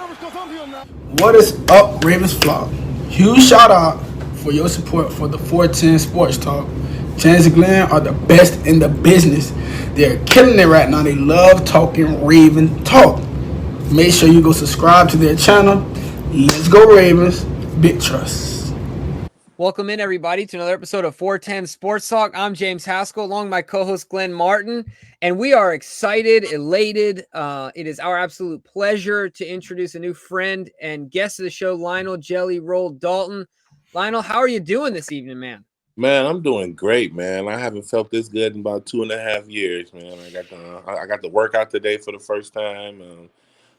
What is up, Ravens flock? Huge shout out for your support for the 410 Sports Talk. James and Glenn are the best in the business. They're killing it right now. They love talking Raven talk. Make sure you go subscribe to their channel. Let's go Ravens. Big trust. Welcome in, everybody, to another episode of 410 Sports Talk. I'm James Haskell, along with my co-host Glenn Martin, and we are excited, elated. It is our absolute pleasure to introduce a new friend and guest of the show, Lionel Jelly Roll Dalton. Lionel, how are you doing this evening, man? Man, I'm doing great, man. I haven't felt this good in about 2.5 years, man. I got to work out today for the first time.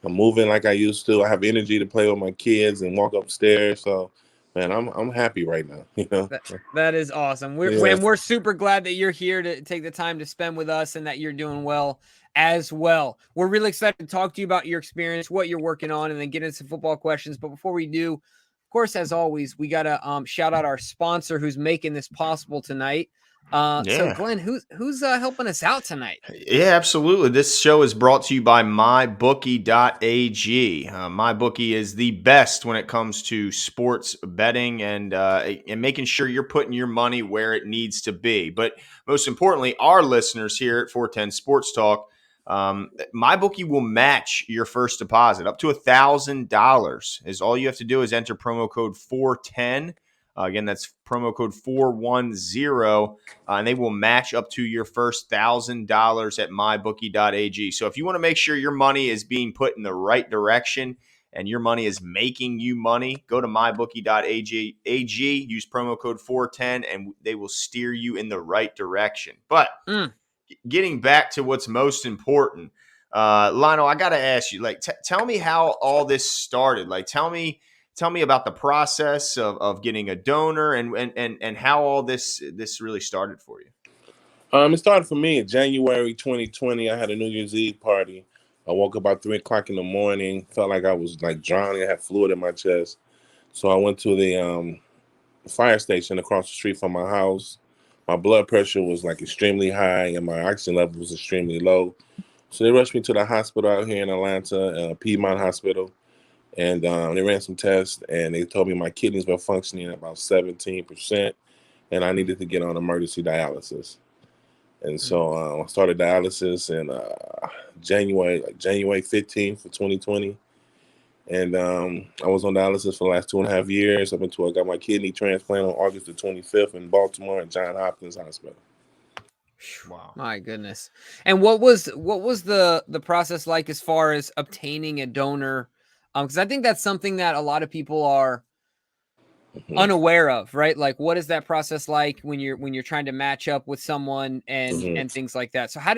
I'm moving like I used to. I have energy to play with my kids and walk upstairs. So, man, I'm happy right now. You know, that is awesome. We're super glad that you're here to take the time to spend with us and that you're doing well as well. We're really excited to talk to you about your experience, what you're working on, and then get into some football questions. But before we do, of course, as always, we got to shout out our sponsor who's making this possible tonight. So Glenn, who's helping us out tonight? Yeah, absolutely. This show is brought to you by mybookie.ag. MyBookie is the best when it comes to sports betting and making sure you're putting your money where it needs to be. But most importantly, our listeners here at 410 Sports Talk, MyBookie will match your first deposit up to $1,000. Is all you have to do is enter promo code 410. Again, that's promo code 410, and they will match up to your first $1,000 at mybookie.ag. So if you want to make sure your money is being put in the right direction and your money is making you money, go to mybookie.ag, use promo code 410, and they will steer you in the right direction. But getting back to what's most important, Lionel, I got to ask you, tell me how all this started. Tell me about the process of getting a donor and how all this really started for you. It started for me in January 2020. I had a New Year's Eve party. I woke up about 3 o'clock in the morning. Felt like I was like drowning. I had fluid in my chest. So I went to the fire station across the street from my house. My blood pressure was like extremely high and my oxygen level was extremely low. So they rushed me to the hospital out here in Atlanta, Piedmont Hospital. And they ran some tests, and they told me my kidneys were functioning at about 17%, and I needed to get on emergency dialysis. And so I started dialysis in January 15th of 2020. And I was on dialysis for the last 2.5 years up until I got my kidney transplant on August the 25th in Baltimore at Johns Hopkins Hospital. Wow. My goodness. And what was the process like as far as obtaining a donor? Because I think that's something that a lot of people are unaware of, right? Like, what is that process like when you're trying to match up with someone and things like that? So how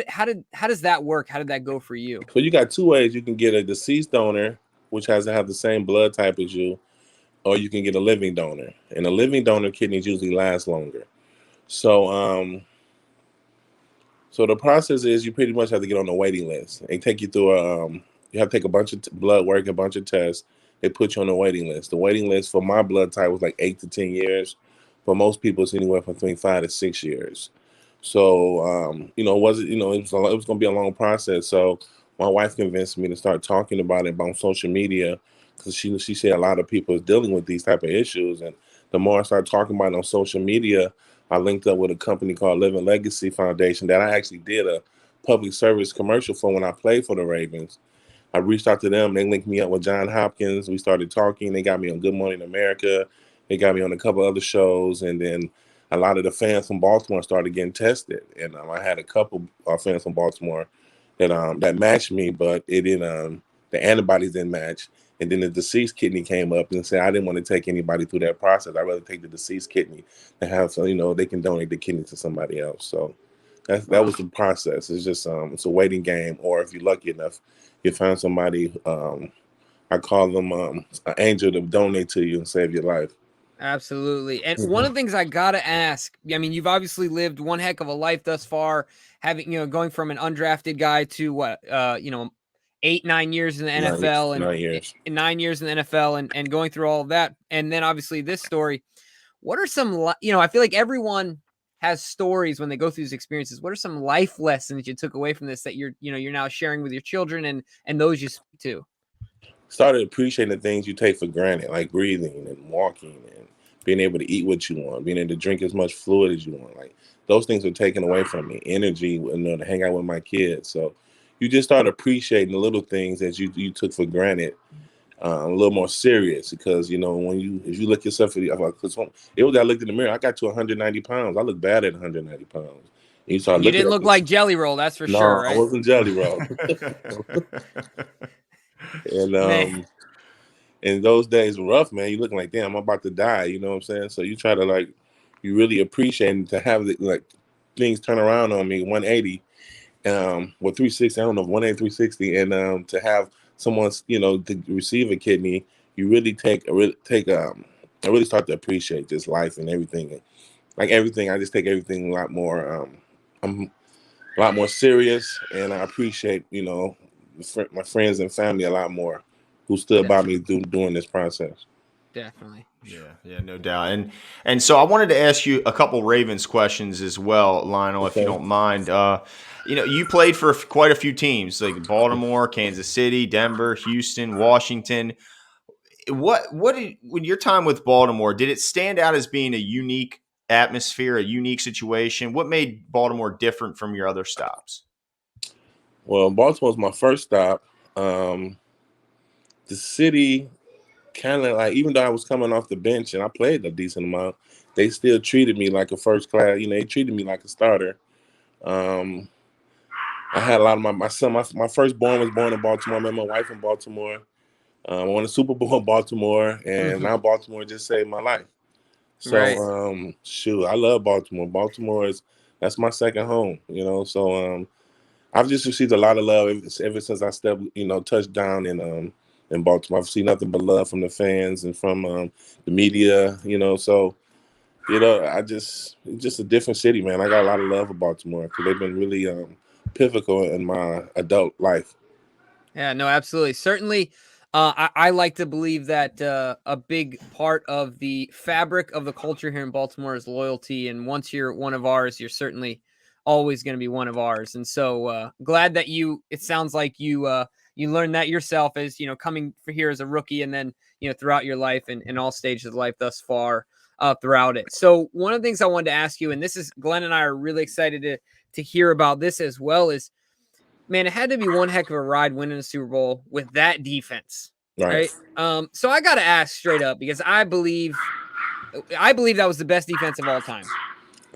does that work? How did that go for you? So you got two ways. You can get a deceased donor, which has to have the same blood type as you, or you can get a living donor. And a living donor kidneys usually last longer. So so the process is you pretty much have to get on the waiting list. They take you through you have to take a bunch of blood work, a bunch of tests. They put you on the waiting list. The waiting list for my blood type was like 8 to 10 years. For most people, it's anywhere from between 5 to 6 years. So, it was going to be a long process. So my wife convinced me to start talking about it on social media because she said a lot of people is dealing with these type of issues. And the more I started talking about it on social media, I linked up with a company called Living Legacy Foundation that I actually did a public service commercial for when I played for the Ravens. I reached out to them. They linked me up with Johns Hopkins. We started talking. They got me on Good Morning America. They got me on a couple other shows. And then a lot of the fans from Baltimore started getting tested. And I had a couple fans from Baltimore that matched me, but it didn't. The antibodies didn't match. And then the deceased kidney came up and said, I didn't want to take anybody through that process. I'd rather take the deceased kidney and have, they can donate the kidney to somebody else. So that was the process. It's just it's a waiting game. Or if you're lucky enough, you find somebody, I call them an angel to donate to you and save your life. Absolutely. And one of the things I got to ask, I mean, you've obviously lived one heck of a life thus far, having, going from an undrafted guy to 8-9 years in the NFL and 9 years in the NFL and going through all of that. And then obviously this story. What are some, I feel like everyone has stories when they go through these experiences. What are some life lessons you took away from this that you're now sharing with your children and those you speak to? started appreciating the things you take for granted, like breathing and walking and being able to eat what you want, being able to drink as much fluid as you want. Like those things were taken away from me. Energy, to hang out with my kids. So you just start appreciating the little things that you took for granted, a little more serious, because if you look yourself in the, because it was that I looked in the mirror, I got to 190 pounds. I look bad at 190 pounds. And you start You looking didn't at look this. like Jelly Roll, that's for No, sure, I right? wasn't Jelly Roll. And Man. and those days were rough, man. You looking like, damn, I'm about to die. You know what I'm saying? So you try to you really appreciate to have things turn around on me 180, 360. I don't know, 180, 360, and to have someone, to receive a kidney, you really I really start to appreciate this life and everything. Like everything, I just take everything a lot more. I'm a lot more serious, and I appreciate, my friends and family a lot more, who stood by me during this process. Definitely. Yeah, no doubt. And so I wanted to ask you a couple Ravens questions as well, Lionel, if you Okay. don't mind. You played for quite a few teams like Baltimore, Kansas City, Denver, Houston, Washington. When your time with Baltimore, did it stand out as being a unique atmosphere, a unique situation? What made Baltimore different from your other stops? Well, Baltimore was my first stop. The city kind of even though I was coming off the bench and I played a decent amount, they still treated me like a first class. They treated me like a starter. Um, I had a lot of my son. My firstborn was born in Baltimore. I met my wife in Baltimore. I won a Super Bowl in Baltimore, and now Baltimore just saved my life. Right. So, shoot, I love Baltimore. That's my second home. So I've just received a lot of love ever since I touched down in Baltimore. I've seen nothing but love from the fans and from the media. So it's just a different city, man. I got a lot of love for Baltimore because they've been really pivotal in my adult life. Yeah, no, absolutely. Certainly, I like to believe that a big part of the fabric of the culture here in Baltimore is loyalty. And once you're one of ours, you're certainly always going to be one of ours. And so glad that it sounds like you learned that yourself as, coming for here as a rookie and then, throughout your life and all stages of life thus far throughout it. So one of the things I wanted to ask you, and this is Glenn and I are really excited to hear about this as well, is man, it had to be one heck of a ride winning a Super Bowl with that defense, Right. right? So I got to ask straight up because I believe that was the best defense of all time.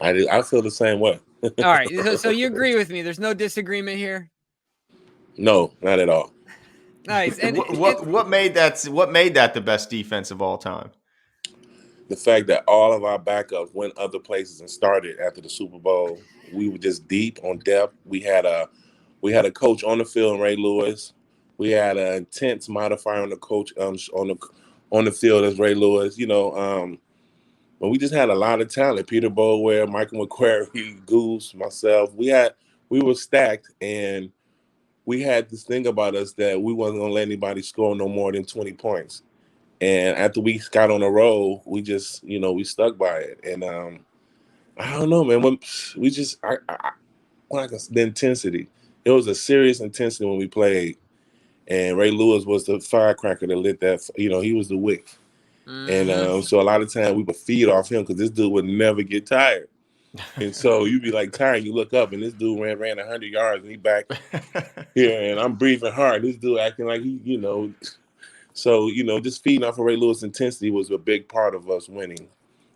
I feel the same way. All right, so you agree with me? There's no disagreement here. No, not at all. Nice. And What made that the best defense of all time? The fact that all of our backups went other places and started after the Super Bowl. We were just deep on depth. We had a coach on the field, Ray Lewis. We had an intense modifier on the coach on the field as Ray Lewis. But we just had a lot of talent. Peter Boulware, Michael McQuarrie, Goose, myself. We were stacked, and we had this thing about us that we wasn't gonna let anybody score no more than 20 points. And after we got on a roll, we just, we stuck by it. And I don't know, man. When we just, the intensity. It was a serious intensity when we played. And Ray Lewis was the firecracker that lit that. He was the wick. And so a lot of times we would feed off him because this dude would never get tired. And so you'd be like tired, you look up and this dude ran 100 yards and he back here and I'm breathing hard. This dude acting like he. So, just feeding off of Ray Lewis' intensity was a big part of us winning,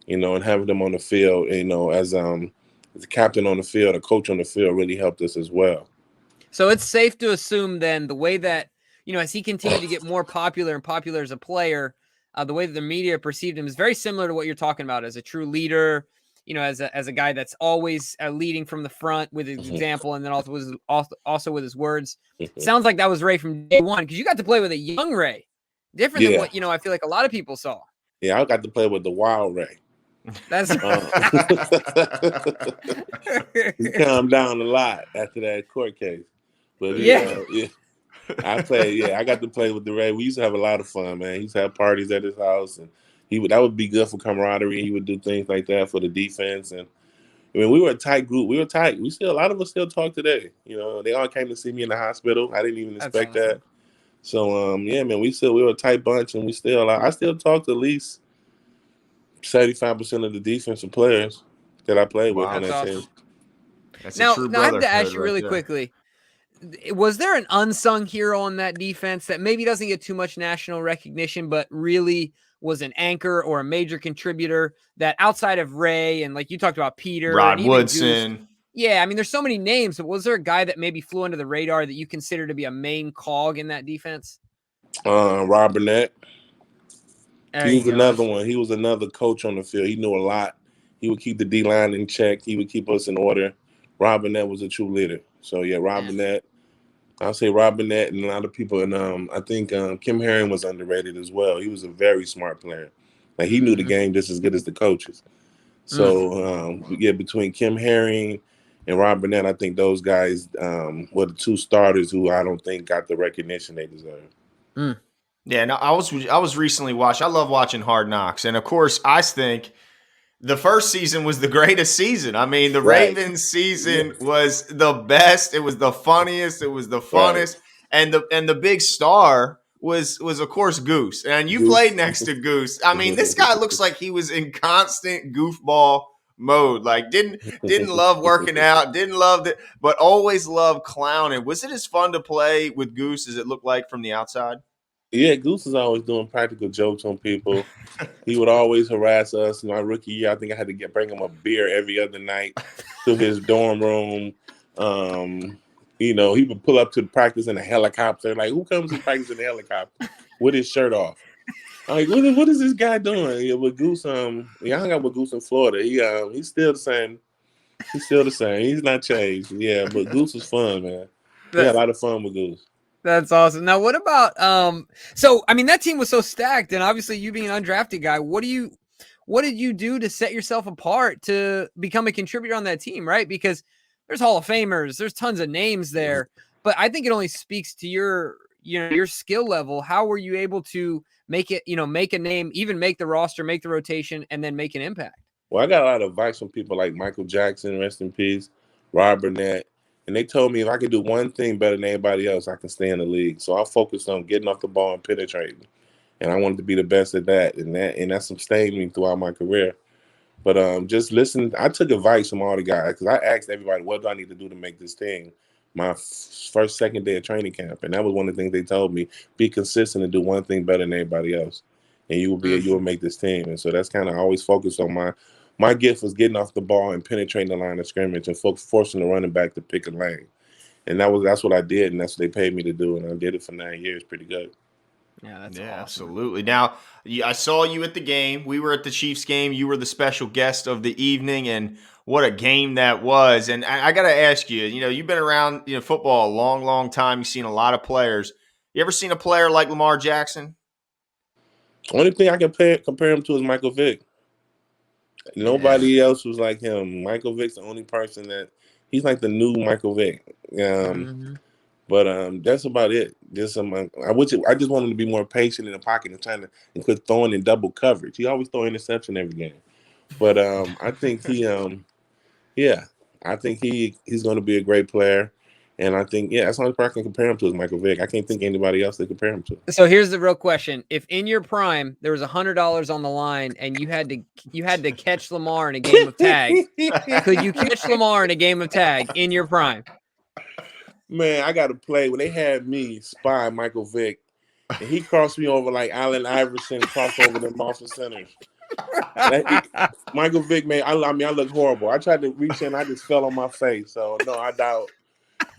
and having them on the field, as a captain on the field, a coach on the field really helped us as well. So it's safe to assume then the way that, as he continued to get more popular and popular as a player, the way that the media perceived him is very similar to what you're talking about as a true leader, as a guy that's always leading from the front with his example and then also with his words. Sounds like that was Ray from day one because you got to play with a young Ray. Different than what, I feel like a lot of people saw. Yeah, I got to play with the wild Ray. That's he calmed down a lot after that court case. But I got to play with the Ray. We used to have a lot of fun, man. He used to have parties at his house, and that would be good for camaraderie. He would do things like that for the defense, and we were a tight group. We were tight. A lot of us still talk today. They all came to see me in the hospital. I didn't even expect that. So yeah, man, we were a tight bunch, and I still talk to at least 75% of the defensive players that I played with on Wow. That's that team. awesome. That's a Now, true I have to ask brotherhood you right really there. quickly. Was there an unsung hero on that defense that maybe doesn't get too much national recognition, but really was an anchor or a major contributor that outside of Ray and like you talked about Peter and Rod even Goose? Woodson. Yeah, I mean, there's so many names, but was there a guy that maybe flew under the radar that you consider to be a main cog in that defense? Rob Burnett. There He you was go. another one. He was another coach on the field. He knew a lot. He would keep the D line in check. He would keep us in order. Rob Burnett was a true leader. So yeah, Rob Burnett. I'll say Rob Burnett and a lot of people. And I think Kim Herring was underrated as well. He was a very smart player. Like he knew the game just as good as the coaches. So yeah, between Kim Herring and Rob Burnett, I think those guys were the two starters who I don't think got the recognition they deserve. Yeah, no, I was recently watching. I love watching Hard Knocks, and of course, I think the first season was the greatest season. I mean, the Right. Ravens season was the best. It was the funniest. It was the funnest, and the big star was of course Goose. And you Goose. played next to Goose. I mean, this guy looks like he was in constant goofball mode. Like didn't love working out, didn't love it, but always loved clowning. Was it as fun to play with Goose as it looked like from the outside? Yeah, Goose is always doing practical jokes on people. He would always harass us. In my rookie year, I think I had to bring him a beer every other night to his dorm room. He would pull up to practice in a helicopter. Like, who comes to practice in a helicopter with his shirt off? I'm like, what is this guy doing? Yeah, with Goose, I hung out with Goose in Florida. He's still the same. He's still the same. He's not changed. Yeah, but Goose was fun, man. We had a lot of fun with Goose. That's awesome. Now, what about so I mean that team was so stacked, and obviously you being an undrafted guy, what did you do to set yourself apart to become a contributor on that team, right? Because there's Hall of Famers, there's tons of names there, but I think it only speaks to your skill level. How were you able to make it, make a name, even make the roster, make the rotation, and then make an impact? Well, I got a lot of advice from people like Michael Jackson, rest in peace, Rob Burnett. And they told me if I could do one thing better than anybody else, I can stay in the league. So I focused on getting off the ball and penetrating. And I wanted to be the best at that. And that sustained me throughout my career. But just listen, I took advice from all the guys because I asked everybody, what do I need to do to make this team? My second day of training camp. And that was one of the things they told me, be consistent and do one thing better than everybody else. And you will make this team. And so that's kind of always focused on my gift was getting off the ball and penetrating the line of scrimmage and forcing the running back to pick a lane. And that's what I did, and that's what they paid me to do. And I did it for 9 years pretty good. Yeah, that's awesome. Absolutely. Now, I saw you at the game. We were at the Chiefs game. You were the special guest of the evening, and what a game that was. And I got to ask you, you've been around football a long, long time. You've seen a lot of players. You ever seen a player like Lamar Jackson? Only thing I can compare him to is Michael Vick. Nobody else was like him. Michael Vick's the only person he's like the new Michael Vick. But that's about it. I just want him to be more patient in the pocket and quit throwing in double coverage. He always throw interception every game. But I think he's going to be a great player. And I think, that's the only person I can compare him to is Michael Vick. I can't think of anybody else to compare him to. So here's the real question. If in your prime there was $100 on the line and you had to catch Lamar in a game of tag, could you catch Lamar in a game of tag in your prime? Man, I got to play. When they had me spy Michael Vick, and he crossed me over like Allen Iverson crossed over the Boston Centers. Michael Vick, man, I look horrible. I tried to reach in, I just fell on my face. So, no, I doubt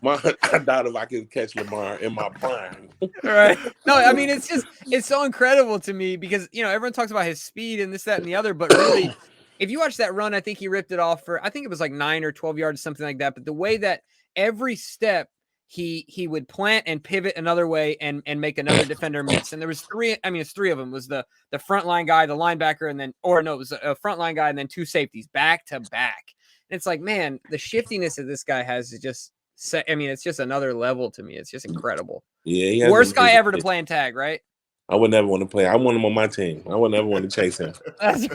if I could catch Lamar in my prime. Right. No, I mean, it's so incredible to me because, everyone talks about his speed and this, that, and the other, but really, if you watch that run, I think he ripped it off I think it was like 9 or 12 yards, something like that. But the way that every step he would plant and pivot another way and make another defender miss. And there was three of them. It was the front line guy, the linebacker, it was a front line guy and then two safeties back to back. And it's like, man, the shiftiness that this guy has is just it's just another level to me. It's just incredible. Yeah, worst guy ever to play in tag, right? I would never want to play. I want him on my team. I would never want to chase him. That's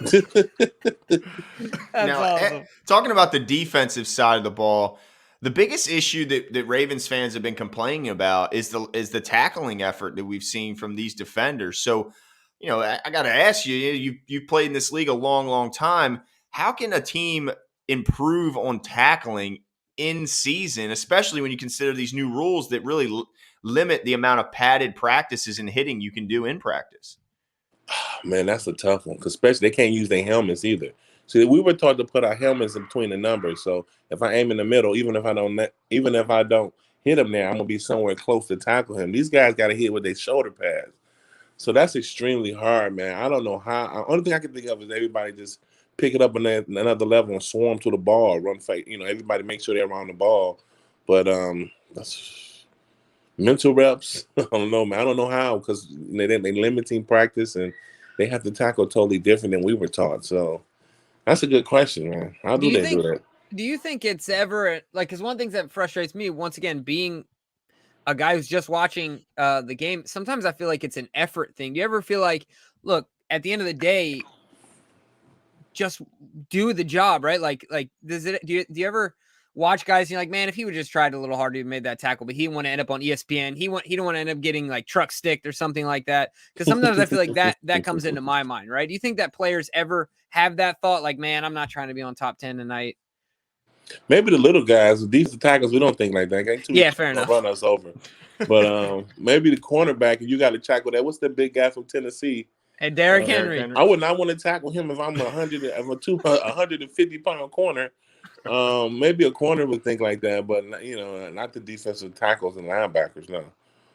now, awesome. Talking about the defensive side of the ball, The biggest issue that Ravens fans have been complaining about is the tackling effort that we've seen from these defenders. So, I got to ask you've played in this league a long, long time. How can a team improve on tackling in season, especially when you consider these new rules that really limit the amount of padded practices and hitting you can do in practice? Man, that's a tough one, because especially they can't use their helmets either. See, we were taught to put our helmets in between the numbers. So if I aim in the middle, even if I don't hit him there, I'm gonna be somewhere close to tackle him. These guys got to hit with their shoulder pads. So that's extremely hard, man. I don't know how. The only thing I can think of is everybody just pick it up another level and swarm to the ball, run fake. Everybody make sure they're around the ball. But that's mental reps. I don't know, man. I don't know how, because they limiting practice and they have to tackle totally different than we were taught. So that's a good question, man. How do they do that? Do you think it's ever because one of the things that frustrates me, once again, being a guy who's just watching the game, sometimes I feel like it's an effort thing. Do you ever feel like, look, at the end of the day, just do the job, right? Do you ever watch guys and you're like, man, if he would just tried a little harder, he made that tackle, but he didn't want to end up on ESPN. He don't want to end up getting like truck sticked or something like that. Because sometimes I feel like that comes into my mind, right? Do you think that players ever have that thought, like, man, I'm not trying to be on top 10 tonight? Maybe the little guys, the defensive tackles, we don't think like that. Yeah, fair enough. Run us over. But maybe the cornerback, and you got to tackle that. What's the big guy from Tennessee? And Derrick Henry. I would not want to tackle him if I'm 150-pound corner. Maybe a corner would think like that, but not the defensive tackles and linebackers. No.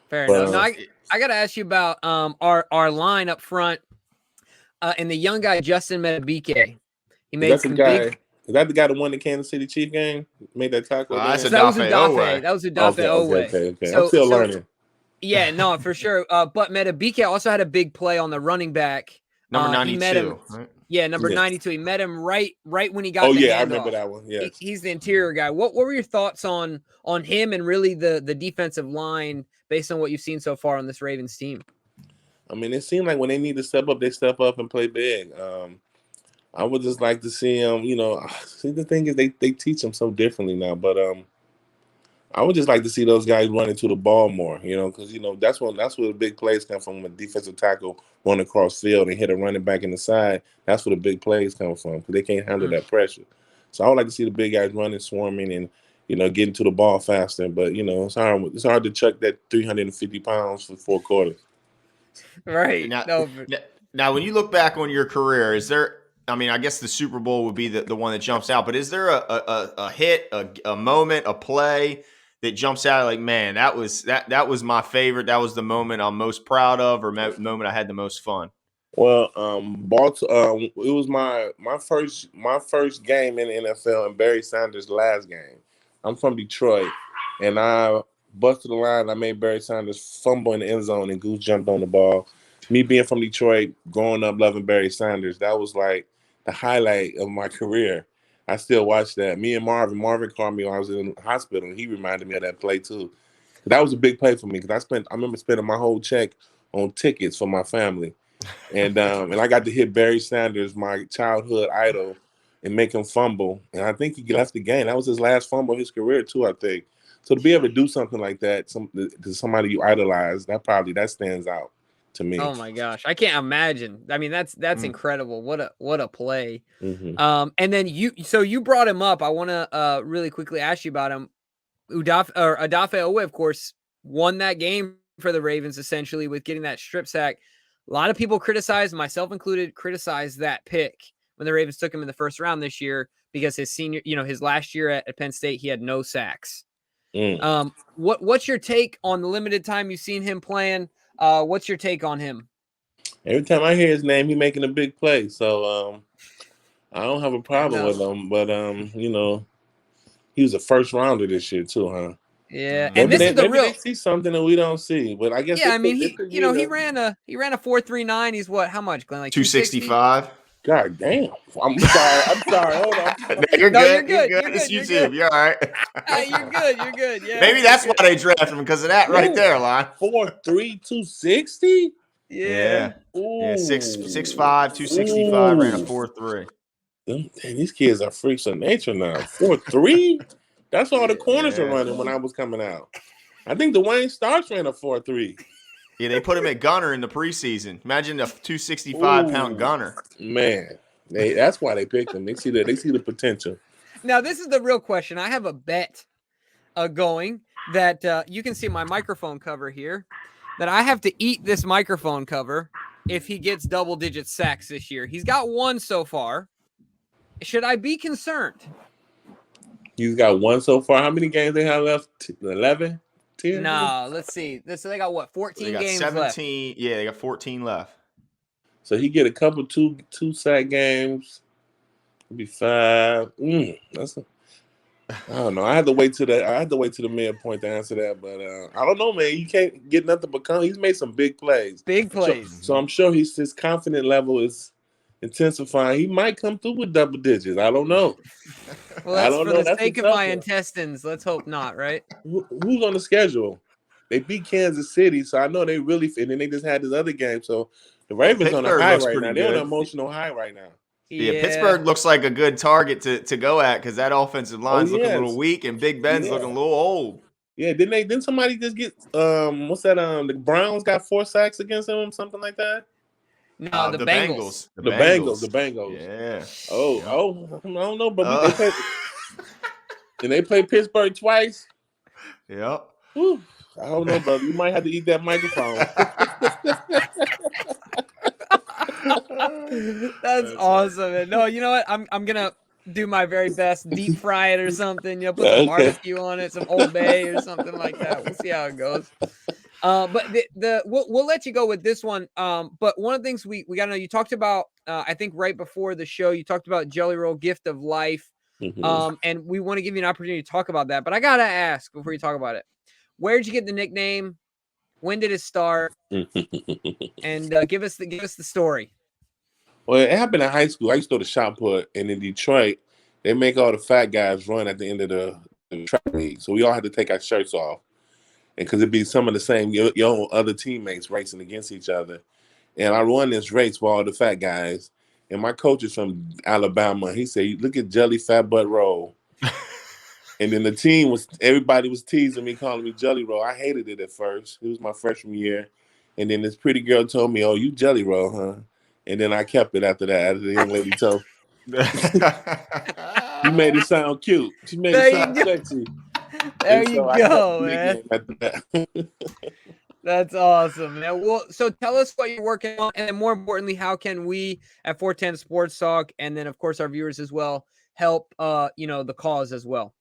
Fair enough. Now, I got to ask you about our line up front and the young guy Justin Metabike. He made some big. Is that the guy that won the Kansas City Chiefs game? Made that tackle? That was Udafe. That was Udafe Owe. Okay. I'm still learning. Yeah, no, for sure. But Metabike also had a big play on the running back. Number 92. He met him, right? Yeah, number 92. He met him right when he got. Oh, yeah, I remember that one. Yeah, he's the interior guy. What were your thoughts on him and really the defensive line based on what you've seen so far on this Ravens team? I mean, it seemed like when they need to step up, they step up and play big. I would just like to see them. See, the thing is, they teach them so differently now, but I would just like to see those guys running to the ball more, because that's where the big plays come from. When a defensive tackle run across field and hit a running back in the side, that's where the big plays come from, because they can't handle that pressure. So I would like to see the big guys running, swarming, and getting to the ball faster. But it's hard to chuck that 350 pounds for 4 quarters. Right. Now, when you look back on your career, is there? I mean, I guess the Super Bowl would be the one that jumps out. But is there a hit, a moment, a play that jumps out like, man, that was my favorite. That was the moment I'm most proud of, or moment I had the most fun? Well, Baltimore. It was my first game in the NFL, and Barry Sanders' last game. I'm from Detroit, and I busted the line. I made Barry Sanders fumble in the end zone, and Goose jumped on the ball. Me being from Detroit, growing up loving Barry Sanders, that was like the highlight of my career. I still watch that. Me and Marvin called me when I was in the hospital, and he reminded me of that play too. That was a big play for me, because I remember spending my whole check on tickets for my family, and I got to hit Barry Sanders, my childhood idol, and make him fumble. And I think he left the game. That was his last fumble of his career too, I think. So to be able to do something like that to somebody you idolize, that stands out to me. Oh my gosh, I can't imagine. I mean, that's incredible. What a play. Mm-hmm. And then you brought him up. I want to really quickly ask you about him. Udafe Owe, of course, won that game for the Ravens essentially with getting that strip sack. A lot of people criticized, myself included, that pick when the Ravens took him in the first round this year, because his last year at Penn State, he had no sacks. What's your take on the limited time you've seen him playing? What's your take on him? Every time I hear his name, he's making a big play. So I don't have a problem with him. But he was a first rounder this year too, huh? Yeah, and this is the real. They see something that we don't see, but I guess. Yeah, I mean, he ran a 4.39. He's what? How much, Glenn? Like 265. God damn! I'm sorry. Hold on. You're good. It's YouTube. You're all right. You're good. Yeah. Maybe that's why they drafted him, because of that right there, Lon. 4'3", 260. Yeah. Ooh. Yeah. 6'5", 265. Ran a 4.3. These kids are freaks of nature now. 4'3". That's all the corners were Yeah. running when I was coming out. I think Dwayne Starks ran a 4.3. Yeah, they put him at gunner in the preseason. Imagine a 265-pound Ooh, gunner. man. That's why they picked him. They see the potential. Now, this is the real question. I have a bet going that you can see my microphone cover here, that I have to eat this microphone cover if he gets double-digit sacks this year. He's got one so far. Should I be concerned? He's got one so far. How many games they have left? 11? 10? No, let's see. So they got what? 14 They got games 17. left. Yeah, they got 14 left. So he get a couple two sack games. It'll be 5. I don't know. I had to wait to the midpoint to answer that, but I don't know, man. You can't get nothing but he's made some big plays. Big plays. So I'm sure his confidence level is intensifying. He might come through with double digits. I don't know. Well, that's for the That's sake a of tough my one. intestines. Let's hope not, right? Who's on the schedule? They beat Kansas City, so I know they really. And then they just had this other game, so the Ravens on a Pittsburgh high looks right pretty now. They're on good. an emotional high right now. Yeah, Pittsburgh looks like a good target to go at because that offensive line's looking a little yes. weak and Big Ben's looking a little old. Yeah, didn't somebody just get what's that? The Browns got 4 sacks against them, something like that. No, the Bengals. The Bengals. Yeah. I don't know, but they play Pittsburgh twice. Yep. Whew, I don't know, brother. You might have to eat that microphone. That's awesome. Man. No, you know what? I'm gonna do my very best, deep fry it or something. Put some barbecue on it, some Old Bay or something like that. We'll see how it goes. But we'll let you go with this one. But one of the things we gotta know, you talked about, I think right before the show, you talked about Jelly Roll Gift of Life. Mm-hmm. And we want to give you an opportunity to talk about that. But I gotta ask before you talk about it, where'd you get the nickname? When did it start? And give us the story. Well, it happened in high school. I used to go to shot put, and in Detroit, they make all the fat guys run at the end of the track meet. So we all had to take our shirts off, and because it'd be some of the same your other teammates racing against each other. And I won this race for all the fat guys. And my coach is from Alabama. He said, "Look at Jelly Fat Butt Roll." And then everybody was teasing me, calling me Jelly Roll. I hated it at first. It was my freshman year. And then this pretty girl told me, "Oh, you Jelly Roll, huh?" And then I kept it after that. After the young lady told you made it sound cute. She made it sound sexy. There you go, man. After that. That's awesome, man. Well, so tell us what you're working on, and then more importantly, how can we at 410 Sports Talk, and then of course our viewers as well, help the cause as well.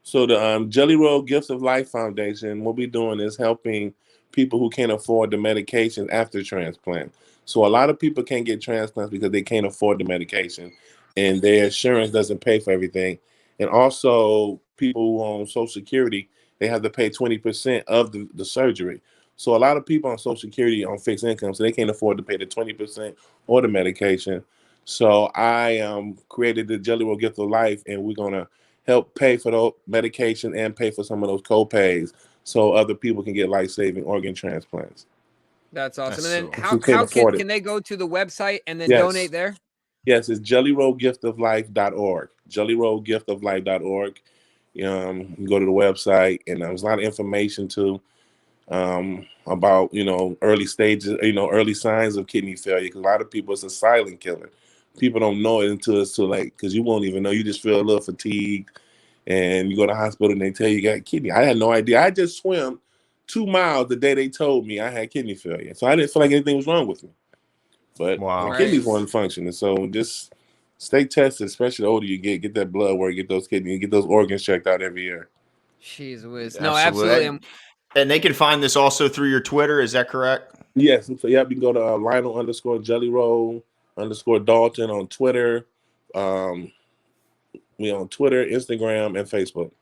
So the Jelly Roll Gifts of Life Foundation, what we're doing is helping people who can't afford the medication after transplant. So a lot of people can't get transplants because they can't afford the medication, and their insurance doesn't pay for everything. And also, people who are on Social Security, they have to pay 20% of the surgery. So a lot of people on Social Security on fixed income, so they can't afford to pay the 20% or the medication. So I created the Jelly Roll Gift of Life, and we're going to help pay for the medication and pay for some of those co-pays so other people can get life-saving organ transplants. That's awesome. And then how can they go to the website and then donate there? Yes, it's jellyrollgiftoflife.org. Jellyrollgiftoflife.org. You can go to the website, and there's a lot of information too about early stages, early signs of kidney failure. Because a lot of people, it's a silent killer. People don't know it until it's too late. Because you won't even know. You just feel a little fatigued, and you go to the hospital and they tell you got kidney. I had no idea. I just swam 2 miles the day they told me I had kidney failure, so I didn't feel like anything was wrong with me. But my kidneys weren't functioning. So just stay tested, especially the older you get that blood work, get those kidneys, get those organs checked out every year. Jeez whiz. No, absolutely. And they can find this also through your Twitter. Is that correct? Yes. So you can go to Lionel_JellyRoll_Dalton on Twitter. We on Twitter, Instagram, and Facebook.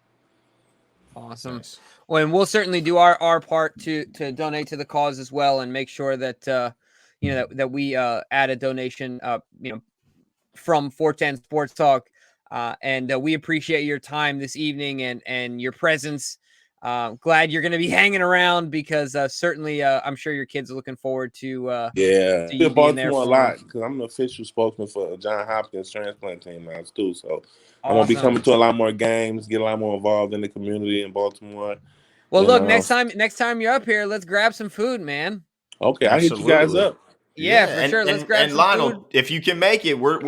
Awesome. Nice. Well, and we'll certainly do our part to donate to the cause as well, and make sure that that we add a donation from 410 Sports Talk, and we appreciate your time this evening and your presence glad you're going to be hanging around because certainly I'm sure your kids are looking forward to Yeah, you in being there Baltimore a for lot them. because I'm the official spokesman for John Hopkins transplant team now too. So I'm gonna be Awesome. coming to a lot more games, get a lot more involved in the community in Baltimore. Well, And look, next time you're up here, let's grab some food, man. okay, I hit you guys Absolutely. up. Yeah, Yeah, for sure. Let's grab and some food. Lionel, if you can make it, we're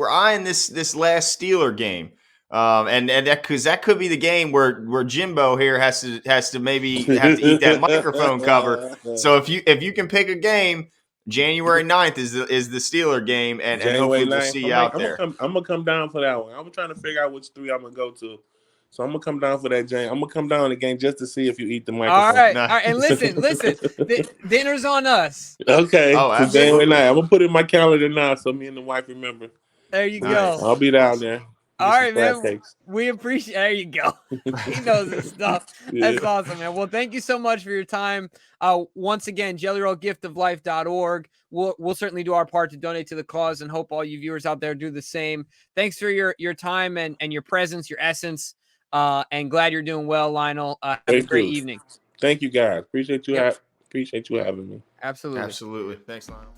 eyeing this last Steeler game, and that because that could be the game where Jimbo here has to maybe have to eat that microphone cover. So if you can pick a game, January 9th is the Steeler game, and January hopefully we'll 9th. see you out I'm there. gonna come down for that one. I'm trying to figure out which 3 I'm gonna go to. So I'm gonna come down for that, Jane. I'm gonna come down again just to see if you eat the All microphone. right, Nah. all right, and listen. Dinner's on us. Okay, Oh, so January absolutely. 9th. I'm gonna put it in my calendar now so me and the wife remember. There you go. I'll Nice. be down there. All Get some right, crab man. cakes. We appreciate. There you go. He knows his stuff. Yeah. That's awesome, man. Well, thank you so much for your time. Once again, jellyrollgiftoflife.org. We'll certainly do our part to donate to the cause, and hope all you viewers out there do the same. Thanks for your time and your presence, your essence. And glad you're doing well, Lionel. Have a great evening. Thank you, guys. Appreciate you Yep. appreciate you having me. Absolutely. Absolutely. Thanks, Lionel.